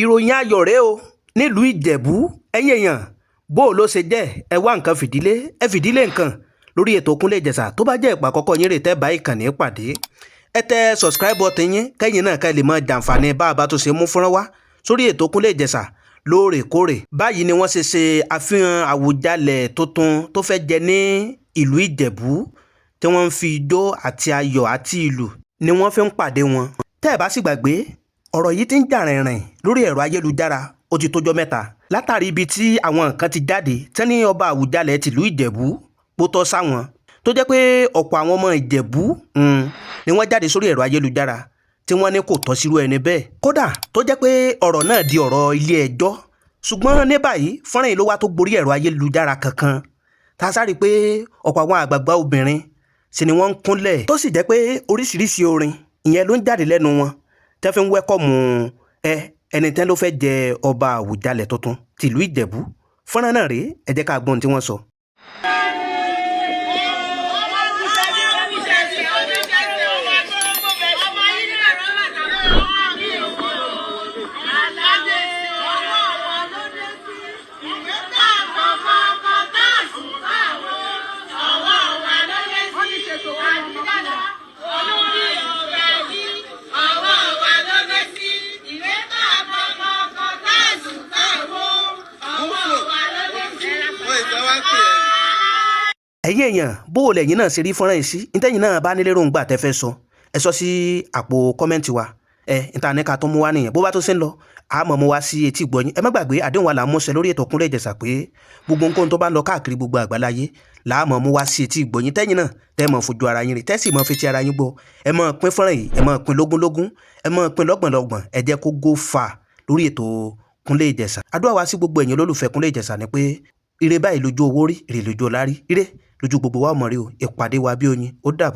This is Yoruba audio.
ìròyìn ayọ̀ rèé o nílùú ìjẹ̀bú ẹ̀yin èèyàn bó o ló ṣe jẹ́ ẹ wá nǹkan fìdílé ẹ fìdílé nǹkan lórí ètò Kúnlé Ìjẹ̀ṣà tó bá jẹ́ ìpà àkọ́kọ́ yín rè tẹ́ bá ìkànnì pàdé ẹ tẹ subscribe button yín kẹ́yìn náà ká lè mọ jàǹfààní bá a bá tó ṣe mú fúnra wá sórí ètò Kúnlé Ìjẹ̀ṣà lóòrèkóòrè. Báyìí ni wọ́n ṣe àfihàn Àwùjalẹ̀ tuntun tó fẹ́ jẹ ní ìlú ìjẹ̀bú tí wọ́n ń fi ijó àti ayọ̀ àti ìlù ni wọ́n fi ń pàdé wọn. Tẹ́ ẹ bá sì gbàgbé ọ̀rọ̀ yìí ti ń jà rìnrìn lórí ẹ̀rọ ayélujára ó ti tójọ́ mẹ́ta látàrí ibi tí àwọn nǹkan ti jáde tẹ́ni ọba Àwùjalẹ̀ tìlú ìjẹ̀bú pó tọ́ sáwọn tó jẹ́ pé ọ̀pọ̀ àwọn ọmọ ìjẹ̀bú ni wọ́n jáde sórí ẹ̀rọ ayélujára tí wọ́n ní kò tọ́ sírú ẹni bẹ́ẹ̀ kódà tó jẹ́ pé ọ̀rọ̀ náà di ọ̀rọ̀ ilé ẹjọ́ ṣùgbọ́n ní báyìí fọ́nrán yìí ló wá tó gborí ẹ̀rọ ayélujára kankan tá a sáré pé ọ̀pọ̀ àwọn àgbààgbà obìnrin sì ni wọ́n ń kúnlẹ̀ tó sì jẹ́ pé oríṣiríṣi orin ìyẹn ló ń jáde lẹ́nu wọn tẹ́ fi ń wẹ́kọ̀mù ẹni tẹ́ ló fẹ́ jẹ ọba Àwùjalẹ̀ tuntun tìlú ìjẹ̀bú. Fọ́nrán náà rèé ẹ jẹ́ ká gbọ́ ohun tí wọ́n sọ. Ẹ̀yin èèyàn bó o lẹ̀yin náà ṣe rí fọ́nrán yìí sí ntẹ́yìn náà bá nílé ròǹgbà tẹ́ fẹ́ sọ ẹ sọ sí àpò kọ́mẹ́ǹtì wa ìtànẹ́ka tó mú wá nìyẹn bó bá tó ṣe ń lọ àmọ́ mú wá sí etí ìgbọ́yìn ẹ má gbàgbé àdéhùn wa là ń múṣẹ lórí ètò Kúnlé Ìjẹ̀ṣà pé gbogbo nǹkan tó bá ń lọ káàkiri gbogbo àgbáláyé là á mọ̀ mú wá sí etí ìgbọ́yìn tẹ́yìn náà tẹ́ mọ̀ fojú ara yín rè tẹ́ sì mọ̀ fetí ara yín gbọ́ ẹ mọ̀ pín fọ́nrán yìí ẹ mọ̀ pín lógúnlógún ẹ mọ̀ pín lọ́gbọ̀nlọ́gbọ̀n ẹ jẹ́ kó go far lórí ètò Kúnlé Ìjẹ̀ṣà. Àdúrà wa sí gbogbo ẹ̀yin olólùfẹ́ Kúnlé Ìjẹ̀ṣà ni pé ire báyìí lójú owó rí ire lójú ọlá rí ire lójú gbogbo wa mọ̀ rí o ìpàdé wa bí oyin ó dàbọ̀.